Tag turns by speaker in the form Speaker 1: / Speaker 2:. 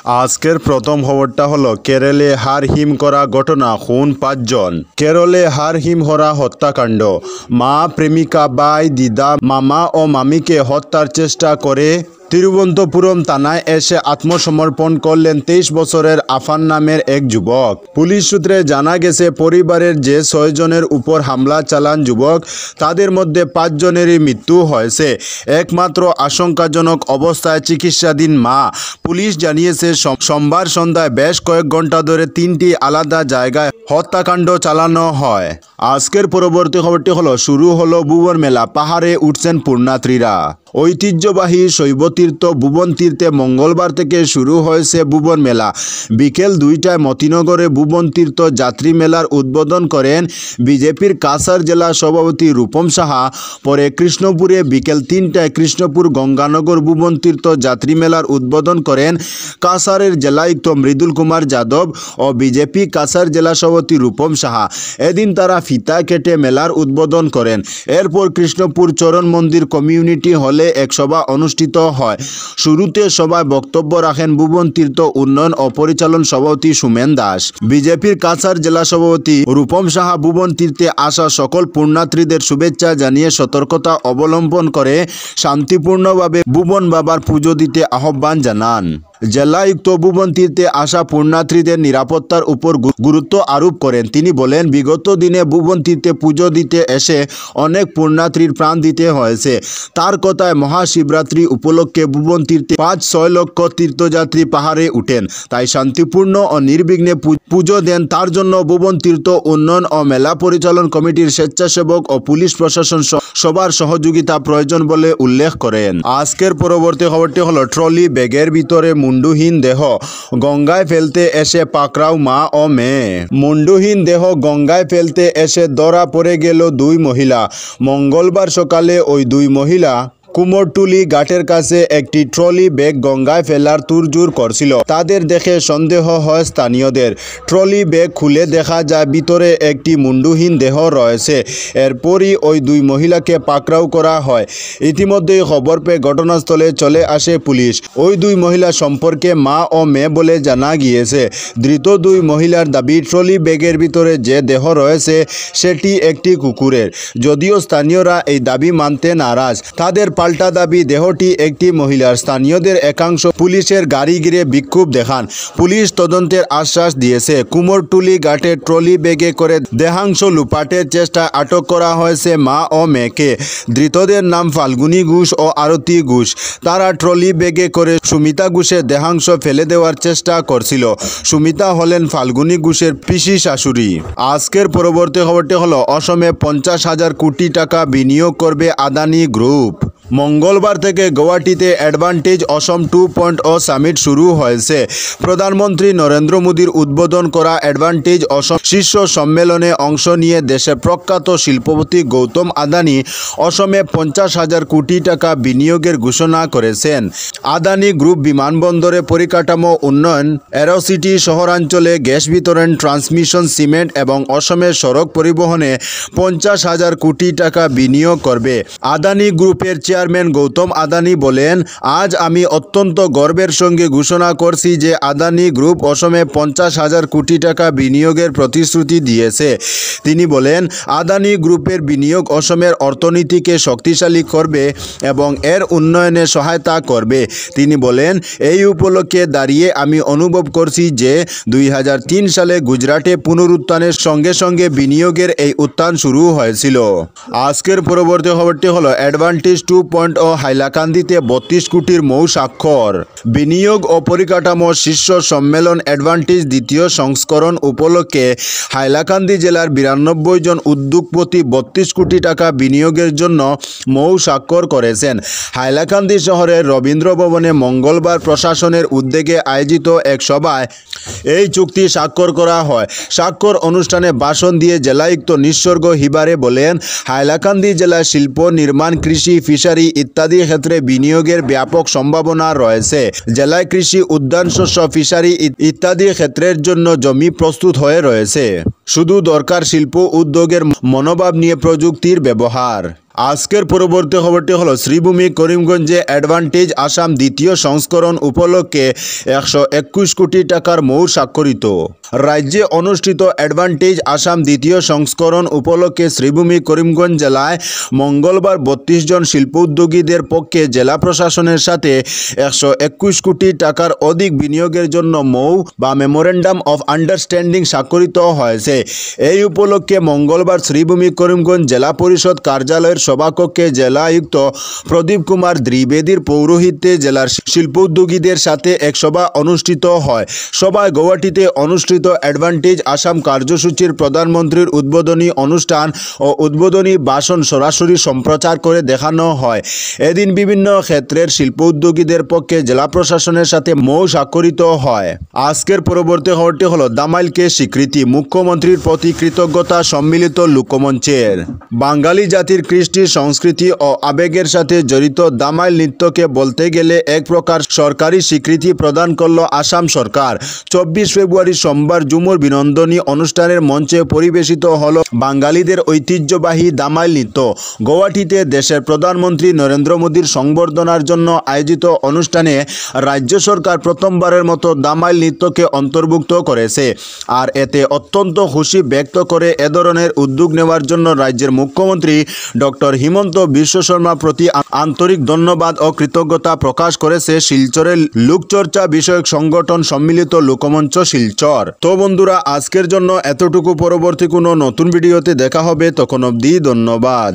Speaker 1: আজকের প্রথম খবরটা হলো কেরলে হাড় হিম করা ঘটনা, খুন 5 জন। কেরলে হাড় হিম করা হত্যাকাণ্ড। মা, প্রেমিকা, ভাই, দিদা, মামা ও মামিকে হত্যার চেষ্টা করে তিরুবনন্তপুরম থানায় এসে আত্মসমর্পণ করলেন 23 বছরের আফান নামের এক যুবক। পুলিশ সূত্রে জানা গেছে, পরিবারের যে 6 জনের উপর হামলা চালান যুবক, তাদের মধ্যে 5 জনেরই মৃত্যু হয়েছে। একমাত্র আশঙ্কাজনক অবস্থায় চিকিৎসাধীন মা। পুলিশ জানিয়েছে, সোমবার সন্ধ্যায় বেশ কয়েক ঘন্টা ধরে 3টি আলাদা জায়গায় হত্যাকাণ্ড চালানো হয়। আজকের পরবর্তী খবরটি হলো, শুরু হলো ভুবন মেলা, পাহাড়ে উঠছেন পুণ্যার্থীরা। ঐতিহ্যবাহী শৈবতীর্থ ভুবন তীর্থে মঙ্গলবার থেকে শুরু হয়েছে ভুবন মেলা। বিকেল 2টায় মতিনগরে ভুবন তীর্থ যাত্রী মেলার উদ্বোধন করেন বিজেপির কাছাড় জেলা সভাপতি রূপম সাহা। পরে কৃষ্ণপুরে বিকেল 3টায় কৃষ্ণপুর গঙ্গানগর ভুবন তীর্থ যাত্রী মেলার উদ্বোধন করেন কাছাড়ের জেলায়ুক্ত মৃদুল কুমার যাদব ও বিজেপি কাছাড় জেলা সভাপতি রূপম সাহা। এদিন তারা ফিতা কেটে মেলার উদ্বোধন করেন। এরপর কৃষ্ণপুর চরণ মন্দির কমিউনিটি হলে এক সভা অনুষ্ঠিত হয়। শুরুতে সভায় বক্তব্য রাখেন ভুবন তীর্থ উন্নয়ন ও পরিচালন সভাপতি সুমেন দাস। বিজেপির কাছাড় জেলা সভাপতি রূপম সাহা ভুবন তীর্থে আসা সকল পুণ্যার্থীদের শুভেচ্ছা জানিয়ে সতর্কতা অবলম্বন করে শান্তিপূর্ণভাবে ভুবন বাবার পুজো দিতে আহ্বান জানান। জেলায়ুক্ত ভুবন তীর্থে আসা পুণ্যার্থীদের নিরাপত্তার উপর গুরুত্ব আরোপ করেন। তিনি বলেন, বিগত দিনে ভুবন তীর্থে পুজো দিতে এসে অনেক পুণ্যার্থীর প্রাণ দিতে হয়েছে। তার কথায় মহাশিবরাত্রি উপলক্ষে ভুবন তীর্থে 5-6 লক্ষ তীর্থযাত্রী পাহাড়ে উঠেন। তাই শান্তিপূর্ণ ও নির্বিঘ্নে পুজো দেন। তার জন্য ভুবন তীর্থ উন্নয়ন ও মেলা পরিচালন কমিটির স্বেচ্ছাসেবক ও পুলিশ প্রশাসন সবার সহযোগিতা প্রয়োজন বলে উল্লেখ করেন। আজকের পরবর্তী খবরটি হলো, ট্রলি ব্যাগের ভিতরে মুন্ডুহীন দেহ গঙ্গায় ফেলতে এসে পাকড়াও মা ও মেয়ে। মুন্ডুহীন দেহ গঙ্গায় ফেলতে এসে ধরা পড়ে গেল 2 মহিলা। মঙ্গলবার সকালে ওই 2 মহিলা কুমোরটুলি ঘাটের কাছে একটি ট্রলি ব্যাগ গঙ্গায় ফেলার তোড়জোড় করছিল। তাদের দেখে সন্দেহ হয় স্থানীয়দের। ট্রলি ব্যাগ খুলে দেখা যায় ভিতরে একটি মুন্ডুহীন দেহ রয়েছে। এরপরই ওই 2 মহিলাকে পাকড়াও করা হয়। ইতিমধ্যেই খবর পেয়ে ঘটনাস্থলে চলে আসে পুলিশ। ওই 2 মহিলা সম্পর্কে মা ও মেয়ে বলে জানা গিয়েছে। ধৃত 2 মহিলার দাবি, ট্রলি ব্যাগের ভিতরে যে দেহ রয়েছে সেটি একটি কুকুরের। যদিও স্থানীয়রা এই দাবি মানতে নারাজ। তাদের পাল্টা দাবি, দেহটি একটি মহিলার। স্থানীয়দের একাংশ পুলিশের গাড়ি ঘিরে বিক্ষোভ দেখান। পুলিশ তদন্তের আশ্বাস দিয়েছে। কুমোরটুলি ঘাটে ট্রলি ব্যাগে করে দেহাংশ লুপাটের চেষ্টায় আটক করা হয়েছে মা ও মেয়েকে। ধৃতদের নাম ফাল্গুনী ঘোষ ও আরতি ঘোষ। তারা ট্রলি ব্যাগে করে সুমিতা ঘোষের দেহাংশ ফেলে দেওয়ার চেষ্টা করছিল। সুমিতা হলেন ফাল্গুনী ঘোষের পিসি শাশুড়ি। আজকের পরবর্তী খবরটি হলো, অসমে 50,000 কোটি টাকা বিনিয়োগ করবে আদানি গ্রুপ। মঙ্গলবার থেকে গুয়াহাটিতে অ্যাডভান্টেজ অসম 2.0 সামিট শুরু হয়েছে। প্রধানমন্ত্রী নরেন্দ্র মোদীর উদ্বোধন করা অ্যাডভান্টেজ অসম শীর্ষ সম্মেলনে অংশ নিয়ে দেশের প্রখ্যাত শিল্পপতি গৌতম আদানি অসমে 50,000 কোটি টাকা বিনিয়োগের ঘোষণা করেছেন। আদানি গ্রুপ বিমানবন্দরে পরিকাঠামো উন্নয়ন, এরোসিটি, শহরাঞ্চলে গ্যাস বিতরণ, ট্রান্সমিশন, সিমেন্ট এবং অসমের সড়ক পরিবহনে 50,000 কোটি টাকা বিনিয়োগ করবে। আদানি গ্রুপের চেয়ারম্যান গৌতম আদানি বলেন, আজ আমি অত্যন্ত গর্বের সঙ্গে ঘোষণা করছি যে আদানি গ্রুপ অসমে 50,000 কোটি টাকা বিনিয়োগের প্রতিশ্রুতি দিয়েছে। তিনি বলেন, আদানি গ্রুপের বিনিয়োগ অসমের অর্থনীতিকে শক্তিশালী করবে এবং এর উন্নয়নে সহায়তা করবে। তিনি বলেন, এই উপলক্ষে দাঁড়িয়ে আমি অনুভব করছি যে 2003 সালে গুজরাটে পুনরুত্থানের সঙ্গে সঙ্গে বিনিয়োগের এই উত্থান শুরু হয়েছিল। আজকের পরবর্তী খবরটি হলো, অ্যাডভান্টেজ 2.0 হাইলাকান্দিতে 32 কোটির মৌ স্বাক্ষর। বিনিয়োগ ও পরিকাঠামো শীর্ষ সম্মেলন অ্যাডভান্টেজ দ্বিতীয় সংস্করণ উপলক্ষে হাইলাকান্দি জেলার 92 জন উদ্যোগপতি 32 কোটি টাকা বিনিয়োগের জন্য মৌ স্বাক্ষর করেছেন। হাইলাকান্দি শহরের রবীন্দ্র ভবনে মঙ্গলবার প্রশাসনের উদ্যোগে আয়োজিত এক সভায় এই চুক্তি স্বাক্ষর করা হয়। স্বাক্ষর অনুষ্ঠানে ভাষণ দিয়ে জেলায়ুক্ত নিসর্গ হিবারে বলেন, হাইলাকান্দি জেলায় শিল্প, নির্মাণ, কৃষি, ফিশারি ইত্যাদি ক্ষেত্রে বিনিয়োগের ব্যাপক সম্ভাবনা রয়েছে। জেলায় কৃষি, উদ্যান শস্য, ফিশারি ইত্যাদি ক্ষেত্রের জন্য জমি প্রস্তুত হয়ে রয়েছে। শুধু দরকার শিল্প উদ্যোগের মনোভাব নিয়ে প্রযুক্তির ব্যবহার। আজকের পরবর্তী খবরটি হলো শ্রীভূমি করিমগঞ্জে অ্যাডভান্টেজ আসাম দ্বিতীয় সংস্করণ উপলক্ষে 121 কোটি টাকার মৌর স্বাক্ষরিত। রাজ্যে অনুষ্ঠিত অ্যাডভান্টেজ আসাম দ্বিতীয় সংস্করণ উপলক্ষে শ্রীভূমি করিমগঞ্জ জেলায় মঙ্গলবার 32 জন শিল্পোদ্যোগীদের পক্ষে জেলা প্রশাসনের সাথে 121 কোটি টাকার অধিক বিনিয়োগের জন্য মৌ বা মেমোরেন্ডাম অফ আন্ডারস্ট্যান্ডিং স্বাক্ষরিত হয়েছে। এই উপলক্ষে মঙ্গলবার শ্রীভূমি করিমগঞ্জ জেলা পরিষদ কার্যালয়ের সভাকক্ষে জেলা আয়ুক্ত প্রদীপ কুমার দ্বিবেদীর পৌরোহিত্যে জেলার শিল্পোদ্যোগীদের সাথে এক সভা অনুষ্ঠিত হয়। সভায় গৌহাটিতে অনুষ্ঠিত অ্যাডভান্টেজ আসাম কার্যসূচির প্রধানমন্ত্রীর উদ্বোধনী অনুষ্ঠান ও উদ্বোধনী ভাষণ সরাসরি সম্প্রচার করে দেখানো হয়। এদিন বিভিন্ন ক্ষেত্রের শিল্পোদ্যোগীদের পক্ষে জেলা প্রশাসনের সাথে মৌ স্বাক্ষরিত হয়। আজকের পরবর্তী খবরটি হলো দামাইলকে স্বীকৃতি, মুখ্যমন্ত্রীর প্রতি কৃতজ্ঞতা সম্মিলিত লোকমঞ্চের। বাঙালি জাতির কৃষ্টি, সংস্কৃতি ও আবেগের সাথে জড়িত দামাইল নৃত্যকে বলতে গেলে এক প্রকার সরকারি স্বীকৃতি প্রদান করল আসাম সরকার। 24 ফেব্রুয়ারি সোমবার ঝুমুর বিনোদনী অনুষ্ঠানের মঞ্চে পরিবেশিত হল বাঙালিদের ঐতিহ্যবাহী দামাইল নৃত্য। গৌহাটিতে দেশের প্রধানমন্ত্রী নরেন্দ্র মোদীর সংবর্ধনার জন্য আয়োজিত অনুষ্ঠানে রাজ্য সরকার প্রথমবারের মতো দামাইল নৃত্যকে অন্তর্ভুক্ত করেছে। আর এতে অত্যন্ত খুশি ব্যক্ত করে এ ধরনের উদ্যোগ নেওয়ার জন্য রাজ্যের মুখ্যমন্ত্রী ডক্টর হিমন্ত বিশ্ব শর্মার প্রতি আন্তরিক ধন্যবাদ ও কৃতজ্ঞতা প্রকাশ করেছে শিলচরের লোকচর্চা বিষয়ক সংগঠন সম্মিলিত লোকমঞ্চ শিলচর। তো বন্ধুরা, আজকের জন্য এতটুকু। পরবর্তী কোনো নতুন ভিডিওতে দেখা হবে, তখন অবধি ধন্যবাদ।